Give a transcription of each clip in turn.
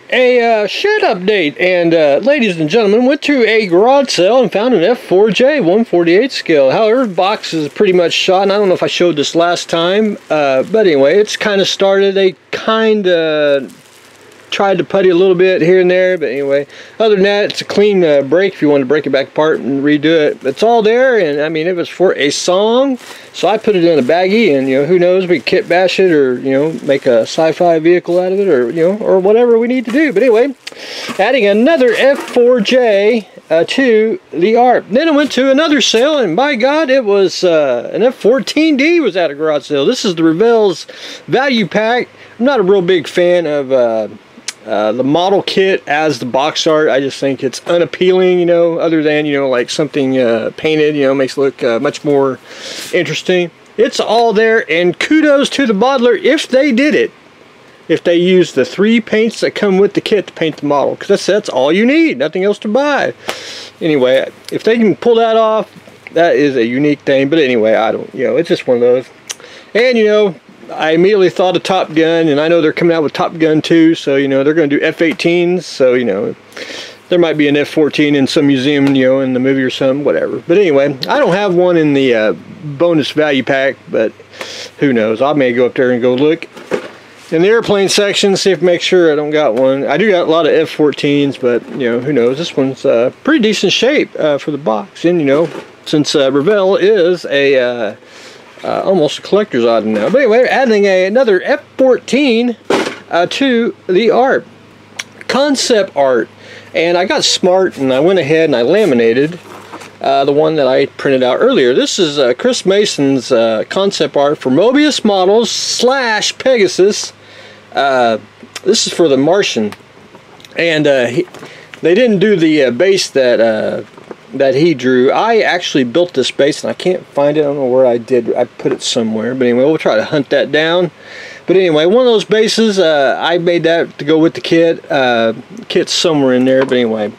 A shed update, and ladies and gentlemen, went to a garage sale and found an F4J 148 scale. However, the box is pretty much shot, and I don't know if I showed this last time, but anyway, it's kind of started. They kind of tried to putty a little bit here and there, but anyway, other than that, it's a clean break if you want to break it back apart and redo it. It's all there, and I mean, it was for a song, so I put it in a baggie, and you know, who knows, we can kit bash it, or you know, make a sci-fi vehicle out of it, or you know, or whatever we need to do. But anyway, adding another F4J to the ARP. Then I went to another sale, and by God, it was an F14D was at a garage sale. This is the Revell's value pack. I'm not a real big fan of the model kit as the box art. I just think it's unappealing, you know, other than, you know, like something painted, you know, makes it look much more interesting. It's all there, and kudos to the bottler if they did it. If they used the 3 paints that come with the kit to paint the model, because that's all you need, nothing else to buy. Anyway, if they can pull that off, that is a unique thing. But anyway, I don't, you know, it's just one of those. And you know, I immediately thought of Top Gun, and I know they're coming out with Top Gun 2, so you know, they're going to do F-18s, so you know, there might be an F-14 in some museum, you know, in the movie or something, whatever. But anyway, I don't have one in the bonus value pack, but who knows, I may go up there and go look in the airplane section, see if make sure I don't got one. I do got a lot of F-14s, but you know, who knows, this one's pretty decent shape for the box. And you know, since Revell is a almost a collector's item now. But anyway, adding another F14 to the art. Concept art. And I got smart and I went ahead and I laminated the one that I printed out earlier. This is Chris Mason's concept art for Mobius models / Pegasus. This is for the Martian. And they didn't do the base that he drew. I actually built this base and I can't find it. I don't know where I did. I put it somewhere, but anyway, we'll try to hunt that down. But anyway, one of those bases, I made that to go with the kit. Kit's somewhere in there, but anyway,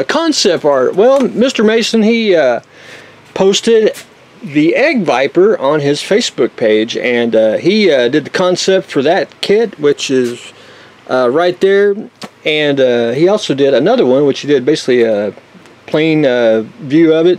concept art. Well, Mr. Mason, he posted the Egg Viper on his Facebook page, and he did the concept for that kit, which is right there. And he also did another one, which he did basically a plain view of it,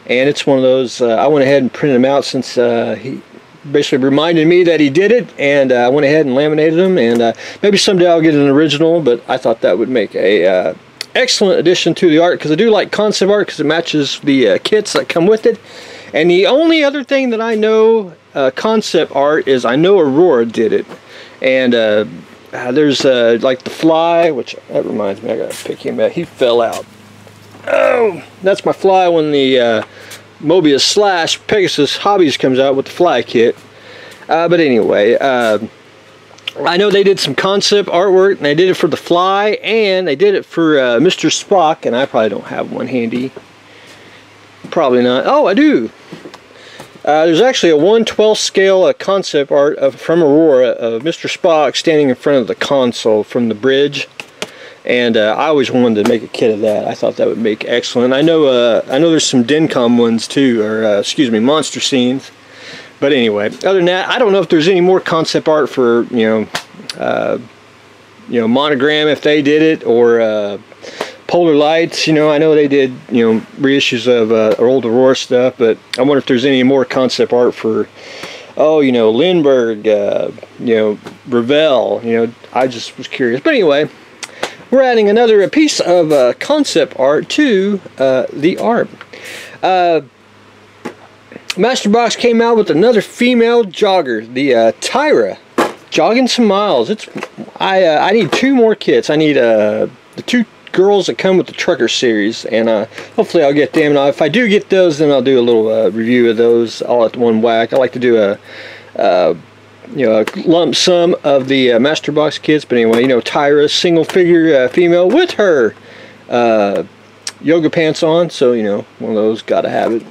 and it's one of those I went ahead and printed them out since he basically reminded me that he did it, and I went ahead and laminated them, and maybe someday I'll get an original, but I thought that would make a excellent addition to the art, because I do like concept art because it matches the kits that come with it. And the only other thing that I know concept art is I know Aurora did it, and there's like the Fly, which that reminds me, I gotta pick him up. He fell out. Oh, that's my Fly when the Mobius / Pegasus Hobbies comes out with the Fly kit. But anyway, I know they did some concept artwork, and they did it for the Fly, and they did it for Mr. Spock, and I probably don't have one handy. Probably not. Oh, I do. There's actually a 1/12 scale concept art from Aurora of Mr. Spock standing in front of the console from the bridge. And I always wanted to make a kit of that. I thought that would make excellent. I know there's some DENCOM ones too, or excuse me, monster scenes. But anyway, other than that, I don't know if there's any more concept art for you know, Monogram if they did it, or Polar Lights. You know, I know they did, you know, reissues of old Aurora stuff, but I wonder if there's any more concept art for, oh, you know, Lindbergh, you know, Revell. You know, I just was curious. But anyway, we're adding another piece of concept art to the art. Masterbox came out with another female jogger, the Tyra, jogging some miles. It's I need 2 more kits. I need the 2 girls that come with the Trucker series, and hopefully I'll get them. Now, if I do get those, then I'll do a little review of those all at one whack. I like to do a you know, a lump sum of the Masterbox kits. But anyway, you know, Tyra, single figure female with her yoga pants on, so you know, one of those, gotta have it.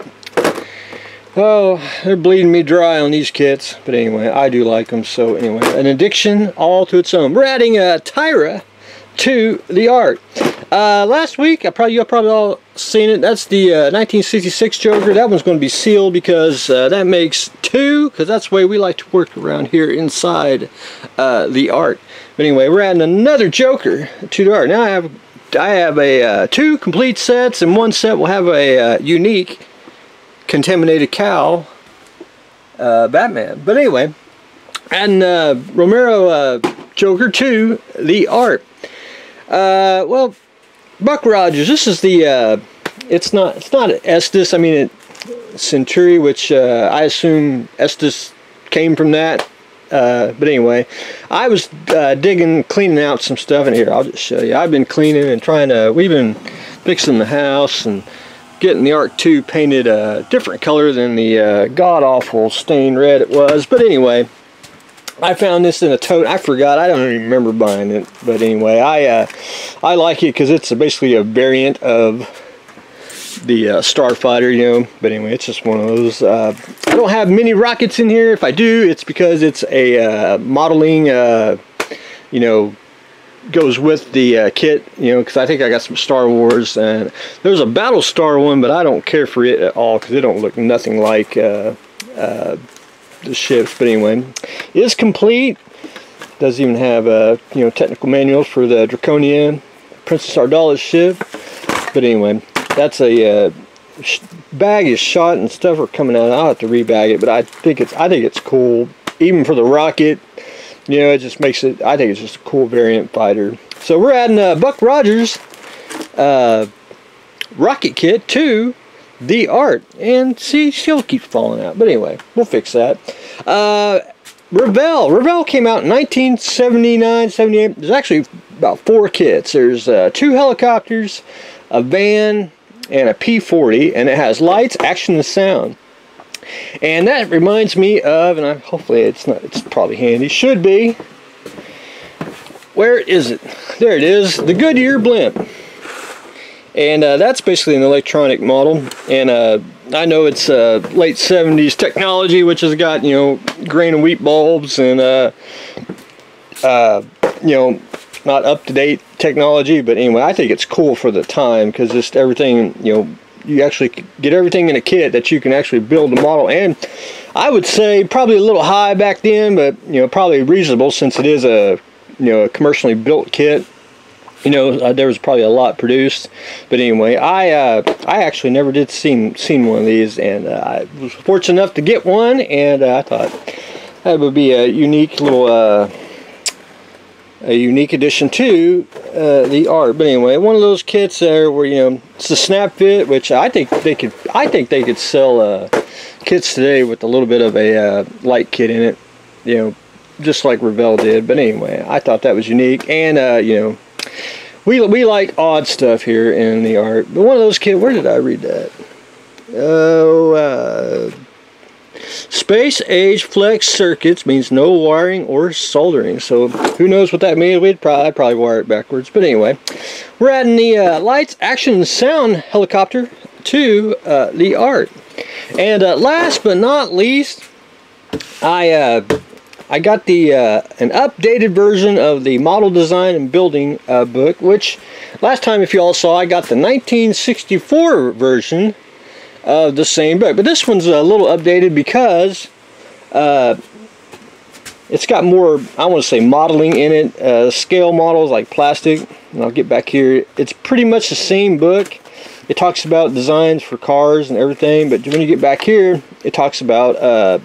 Oh, they're bleeding me dry on these kits, but anyway, I do like them. So anyway, an addiction all to its own. We're adding Tyra to the art. Last week, you've probably all seen it. That's the 1966 Joker. That one's going to be sealed because that makes 2, because that's the way we like to work around here inside the art. But anyway, we're adding another Joker to the art. Now I have a 2 complete sets, and 1 set will have a unique contaminated cow Batman. But anyway, adding Romero Joker to the art. Well, Buck Rogers. This is the. It's not Estes. I mean, Centuri, which I assume Estes came from that. But anyway, I was cleaning out some stuff in here. I'll just show you. I've been cleaning and we've been fixing the house and getting the Arc 2 painted a different color than the god-awful stained red it was. But anyway, I found this in a tote. I forgot. I don't even remember buying it. But anyway, I like it because it's basically a variant of the Starfighter, you know. But anyway, it's just one of those. I don't have many rockets in here. If I do, it's because it's a modeling, you know, goes with the kit, you know, because I think I got some Star Wars, and there's a Battlestar one, but I don't care for it at all because it don't look nothing like the ships. But anyway, it is complete. Does even have you know, technical manuals for the Draconian Princess Ardala's ship. But anyway, that's a bag is shot and stuff are coming out. I'll have to rebag it, but I think it's cool, even for the rocket. You know, it just makes it. I think it's just a cool variant fighter. So we're adding Buck Rogers rocket kit to the art, and see, she'll keep falling out. But anyway, we'll fix that. Revell came out in 1979, 78. There's actually about 4 kits. There's 2 helicopters, a van, and a P-40, and it has lights, action, and sound. And that reminds me of, and hopefully it's probably handy, should be. Where is it? There it is, the Goodyear blimp. And that's basically an electronic model. And I know it's late 70s technology, which has got, you know, grain and wheat bulbs and you know, not up-to-date technology. But anyway, I think it's cool for the time because just everything, you know, you actually get everything in a kit that you can actually build a model. And I would say probably a little high back then, but you know, probably reasonable since it is a, you know, a commercially built kit. You know, there was probably a lot produced. But anyway, I actually never did seen one of these, and I was fortunate enough to get one, and I thought that would be a unique little a unique addition to the art. But anyway, one of those kits there where, you know, it's the snap fit, which I think they could sell kits today with a little bit of a light kit in it, you know, just like Revell did. But anyway, I thought that was unique, and you know, we like odd stuff here in the art. But one of those kits, where did I read that? Oh, Space Age Flex Circuits means no wiring or soldering. So who knows what that means? I'd probably wire it backwards. But anyway, we're adding the lights, action, and sound helicopter to the art. And last but not least, I got the an updated version of the model design and building book, which last time, if you all saw, I got the 1964 version of the same book. But this one's a little updated because it's got more, I want to say, modeling in it. Scale models like plastic. And I'll get back here. It's pretty much the same book. It talks about designs for cars and everything, but when you get back here, it talks about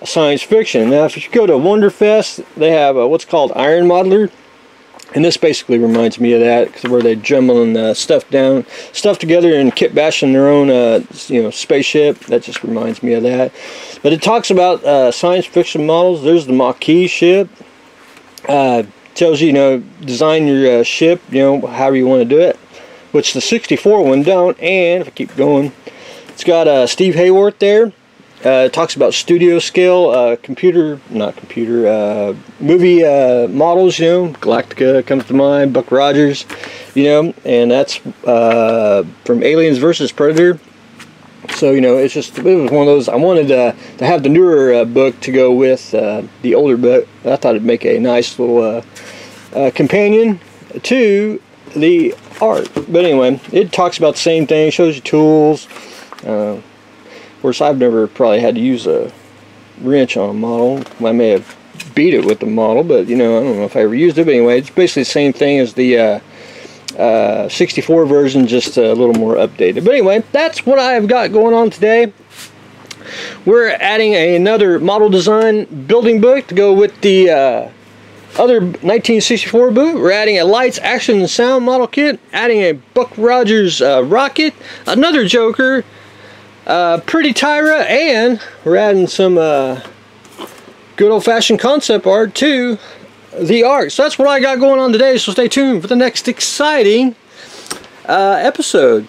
science fiction. Now, if you go to Wonderfest, they have what's called Iron Modeler, and this basically reminds me of that, where they're jumbling stuff together and kit bashing their own, you know, spaceship. That just reminds me of that. But it talks about science fiction models. There's the Maquis ship. Tells you, you know, design your ship, you know, however you want to do it, which the 64 one don't. And if I keep going, it's got Steve Hayworth there. It talks about studio scale, movie models, you know. Galactica comes to mind, Buck Rogers, you know, and that's from Aliens versus Predator. So, you know, it was one of those. I wanted to have the newer book to go with the older book. I thought it'd make a nice little companion to the art. But anyway, it talks about the same thing, shows you tools. Of course, I've never probably had to use a wrench on a model. I may have beat it with the model, but you know, I don't know if I ever used it. But anyway, it's basically the same thing as the 64 version, just a little more updated. But anyway, that's what I've got going on today. We're adding another model design building book to go with the other 1964 book. We're adding a lights, action, and sound model kit, adding a Buck Rogers rocket, another Joker, pretty Tyra, and we're adding some good old-fashioned concept art to the Ark. So that's what I got going on today, so stay tuned for the next exciting episode.